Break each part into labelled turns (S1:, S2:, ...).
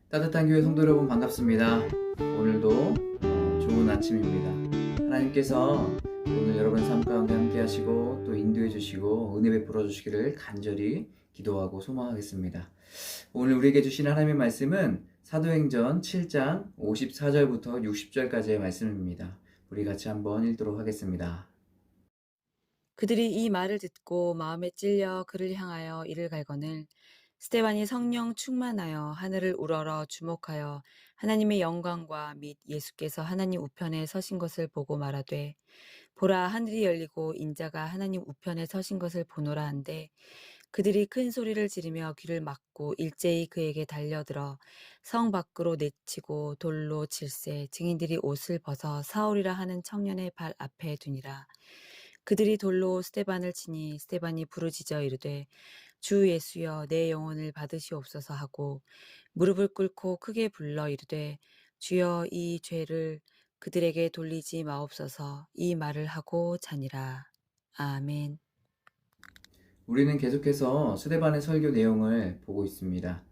S1: 따뜻한 교회 성도 여러분 반갑습니다. 오늘도 좋은 아침입니다. 하나님께서 오늘 여러분 삶 가운데 함께 하시고 또 인도해 주시고 은혜 베풀어 주시기를 간절히 기도하고 소망하겠습니다. 오늘 우리에게 주신 하나님의 말씀은 사도행전 7장 54절부터 60절까지의 말씀입니다. 우리 같이 한번 읽도록 하겠습니다.
S2: 그들이 이 말을 듣고 마음에 찔려 그를 향하여 이를 갈거늘 스데반이 성령 충만하여 하늘을 우러러 주목하여 하나님의 영광과 및 예수께서 하나님 우편에 서신 것을 보고 말하되 보라 하늘이 열리고 인자가 하나님 우편에 서신 것을 보노라 한데 그들이 큰 소리를 지르며 귀를 막고 일제히 그에게 달려들어 성 밖으로 내치고 돌로 칠세 증인들이 옷을 벗어 사울이라 하는 청년의 발 앞에 두니라. 그들이 돌로 스데반을 치니 스데반이 부르짖어 이르되 주 예수여 내 영혼을 받으시옵소서 하고 무릎을 꿇고 크게 불러 이르되 주여 이 죄를 그들에게 돌리지 마옵소서. 이 말을 하고 자니라. 아멘.
S1: 우리는 계속해서 스데반의 설교 내용을 보고 있습니다.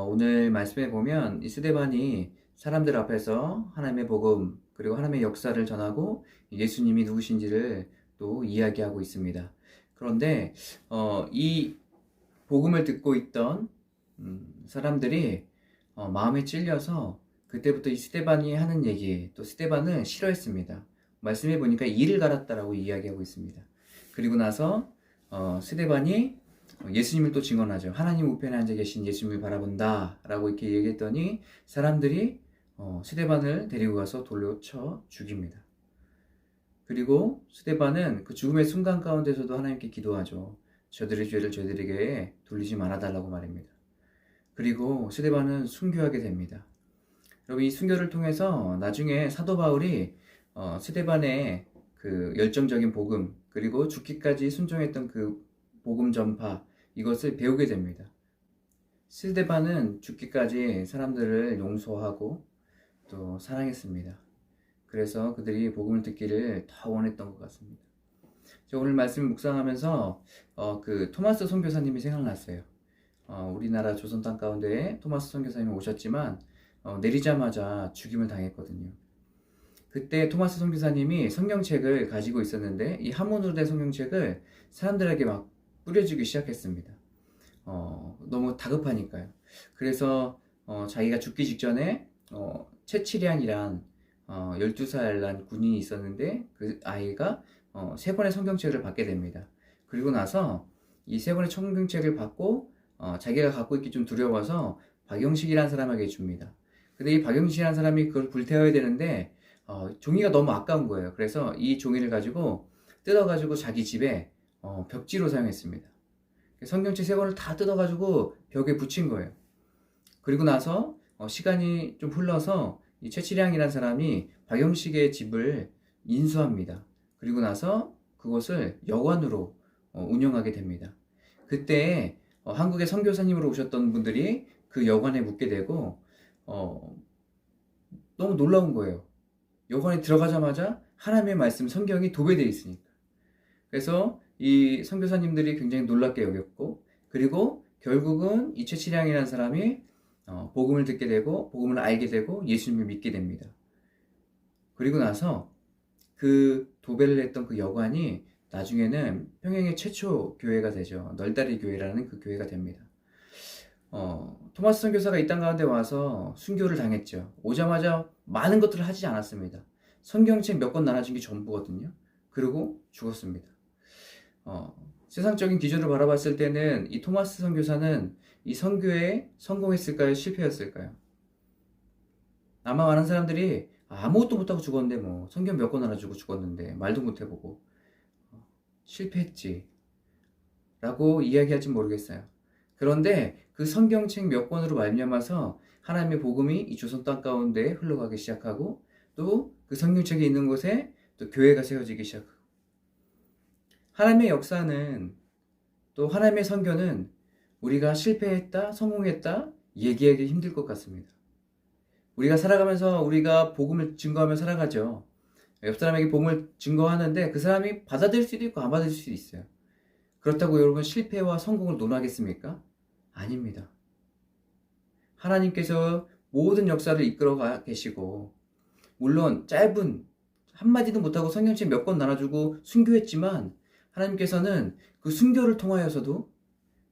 S1: 오늘 말씀에 보면 이 스데반이 사람들 앞에서 하나님의 복음 그리고 하나님의 역사를 전하고 예수님이 누구신지를 또 이야기하고 있습니다. 그런데 이 복음을 듣고 있던 사람들이 마음에 찔려서 그때부터 이 스데반이 하는 얘기 또 스데반을 싫어했습니다. 말씀해 보니까 이를 갈았다라고 이야기하고 있습니다. 그리고 나서 스데반이 예수님을 또 증언하죠. 하나님 우편에 앉아 계신 예수님을 바라본다 라고 이렇게 얘기했더니 사람들이 스데반을 데리고 가서 돌로 쳐 죽입니다. 그리고 스데반은 그 죽음의 순간 가운데서도 하나님께 기도하죠. 저들의 죄를 저들에게 돌리지 말아달라고 말입니다. 그리고 스데반은 순교하게 됩니다. 여러분 이 순교를 통해서 나중에 사도 바울이 스데반의 그 열정적인 복음 그리고 죽기까지 순종했던 그 복음 전파 이것을 배우게 됩니다. 스데반은 죽기까지 사람들을 용서하고 또 사랑했습니다. 그래서 그들이 복음을 듣기를 더 원했던 것 같습니다. 제가 오늘 말씀을 묵상하면서 그 토마스 선교사님이 생각났어요. 우리나라 조선 땅 가운데 토마스 선교사님이 오셨지만 내리자마자 죽임을 당했거든요. 그때 토마스 선교사님이 성경책을 가지고 있었는데 이 한문으로 된 성경책을 사람들에게 막 뿌려주기 시작했습니다. 너무 다급하니까요. 그래서 자기가 죽기 직전에 채치량이란 12살 난 군인이 있었는데 그 아이가 3권의 성경책을 받게 됩니다. 그리고 나서 이 3권의 성경책을 받고 자기가 갖고 있기 좀 두려워서 박영식이라는 사람에게 줍니다. 근데 이 박영식이라는 사람이 그걸 불태워야 되는데 종이가 너무 아까운 거예요. 그래서 이 종이를 가지고 뜯어가지고 자기 집에 벽지로 사용했습니다. 성경책 3권을 다 뜯어가지고 벽에 붙인 거예요. 그리고 나서 시간이 좀 흘러서 이 최치량이라는 사람이 박영식의 집을 인수합니다. 그리고 나서 그것을 여관으로 운영하게 됩니다. 그때 한국의 선교사님으로 오셨던 분들이 그 여관에 묵게 되고 너무 놀라운 거예요. 여관에 들어가자마자 하나님의 말씀 성경이 도배되어 있으니까. 그래서 이 선교사님들이 굉장히 놀랍게 여겼고 그리고 결국은 이 최치량이라는 사람이 복음을 듣게 되고 복음을 알게 되고 예수님을 믿게 됩니다. 그리고 나서 그 도배를 했던 그 여관이 나중에는 평양의 최초 교회가 되죠. 널다리 교회라는 그 교회가 됩니다. 토마스 선교사가 이 땅 가운데 와서 순교를 당했죠. 오자마자 많은 것들을 하지 않았습니다. 성경책 몇 권 나눠준 게 전부거든요. 그리고 죽었습니다. 세상적인 기준으로 바라봤을 때는 이 토마스 선교사는 이 선교에 성공했을까요? 실패했을까요? 아마 많은 사람들이 아무것도 못하고 죽었는데 뭐 성경 몇 권 나눠주고 죽었는데 말도 못해보고 실패했지 라고 이야기할지 모르겠어요. 그런데 그 성경책 몇 권으로 말미암아서 하나님의 복음이 이 조선 땅 가운데 흘러가기 시작하고 또 그 성경책이 있는 곳에 또 교회가 세워지기 시작하고 하나님의 역사는 또 하나님의 선교는 우리가 실패했다, 성공했다 얘기하기 힘들 것 같습니다. 우리가 살아가면서 우리가 복음을 증거하며 살아가죠. 옆 사람에게 복음을 증거하는데 그 사람이 받아들일 수도 있고 안 받아들일 수도 있어요. 그렇다고 여러분 실패와 성공을 논하겠습니까? 아닙니다. 하나님께서 모든 역사를 이끌어 계시고, 물론 짧은 한마디도 못하고 성경책 몇 권 나눠주고 순교했지만, 하나님께서는 그 순교를 통하여서도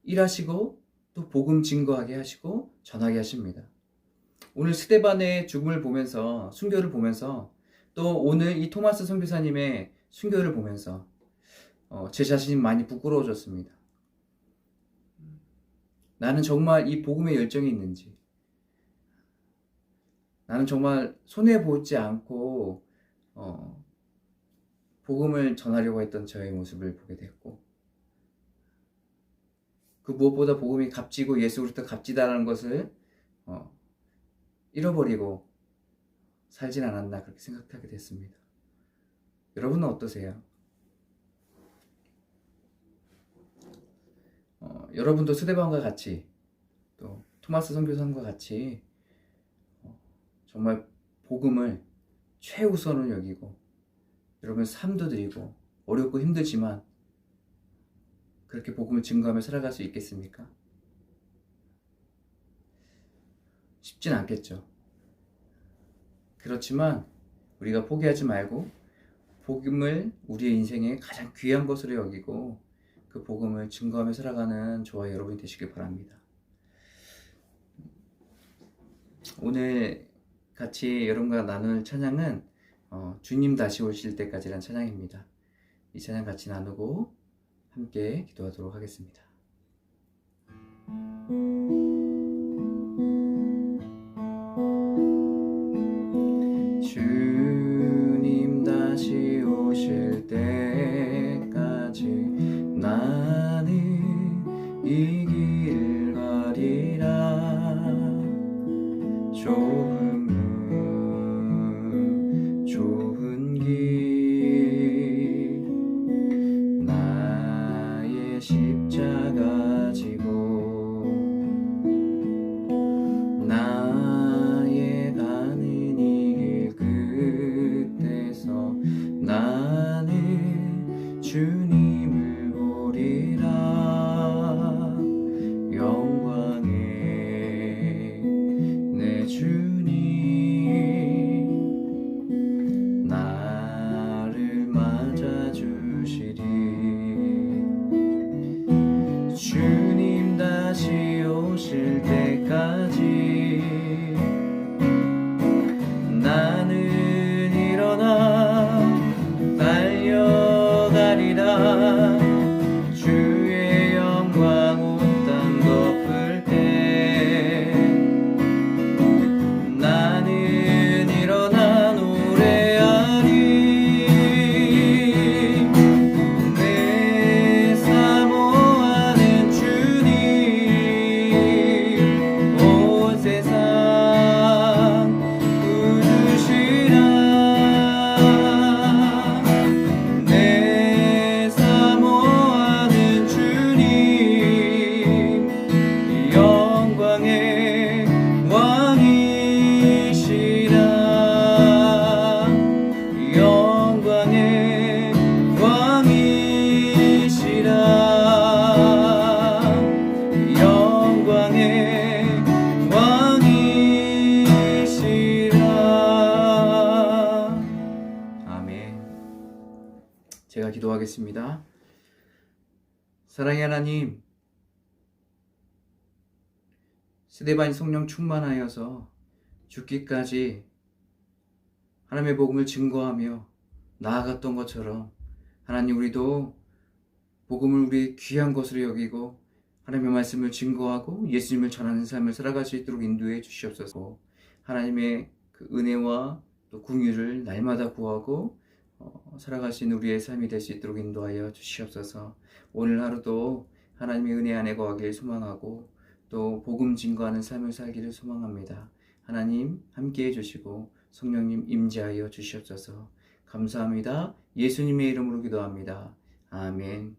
S1: 일하시고 또 복음 증거하게 하시고 전하게 하십니다. 오늘 스데반의 죽음을 보면서, 순교를 보면서, 또 오늘 이 토마스 선교사님의 순교를 보면서 제 자신이 많이 부끄러워졌습니다. 나는 정말 이 복음에 열정이 있는지, 나는 정말 손해보지 않고 복음을 전하려고 했던 저의 모습을 보게 됐고, 그 무엇보다 복음이 값지고 예수 그리스도 값지다라는 것을 잃어버리고 살진 않았나, 그렇게 생각하게 됐습니다. 여러분은 어떠세요? 여러분도 스데반과 같이, 또 토마스 선교사님과 같이 정말 복음을 최우선으로 여기고, 여러분 삶도 드리고 어렵고 힘들지만 그렇게 복음을 증거하며 살아갈 수 있겠습니까? 쉽진 않겠죠. 그렇지만 우리가 포기하지 말고 복음을 우리의 인생에 가장 귀한 것으로 여기고 그 복음을 증거하며 살아가는 저와 여러분이 되시길 바랍니다. 오늘 같이 여러분과 나눌 찬양은 주님 다시 오실 때까지란 찬양입니다. 이 찬양 같이 나누고 함께 기도하도록 하겠습니다. 주님 다시 오실 때까지 나는 이 길 가리라. 좁은 문, 좁은 길, 나의 십자가 지고 나의 가는 이 길 끝에서 나는 주님을 보리라. 영광의 내 주님 나를 맞아주시리. 주님 다시 오실 때까지 나는 일어나 달려가리라. 주의 영광 온 땅 덮을 때 나는 일어나 노래하리. 내 사모하는 주님 온 세상 부르시라. 내 사모하는 주님 영광의 왕이시라. 영광의 왕이시라. 영광의 왕이시라. 아멘. 제가 기도하겠습니다. 사랑의 하나님, 스데반이 성령 충만하여서 죽기까지 하나님의 복음을 증거하며 나아갔던 것처럼, 하나님 우리도 복음을 우리의 귀한 것으로 여기고 하나님의 말씀을 증거하고 예수님을 전하는 삶을 살아갈 수 있도록 인도해 주시옵소서. 하나님의 그 은혜와 또 긍휼을 날마다 구하고 살아갈 수 있는 우리의 삶이 될 수 있도록 인도하여 주시옵소서. 오늘 하루도 하나님의 은혜 안에 거하길 소망하고 또 복음 증거하는 삶을 살기를 소망합니다. 하나님 함께해 주시고 성령님 임재하여 주시옵소서. 감사합니다. 예수님의 이름으로 기도합니다. 아멘.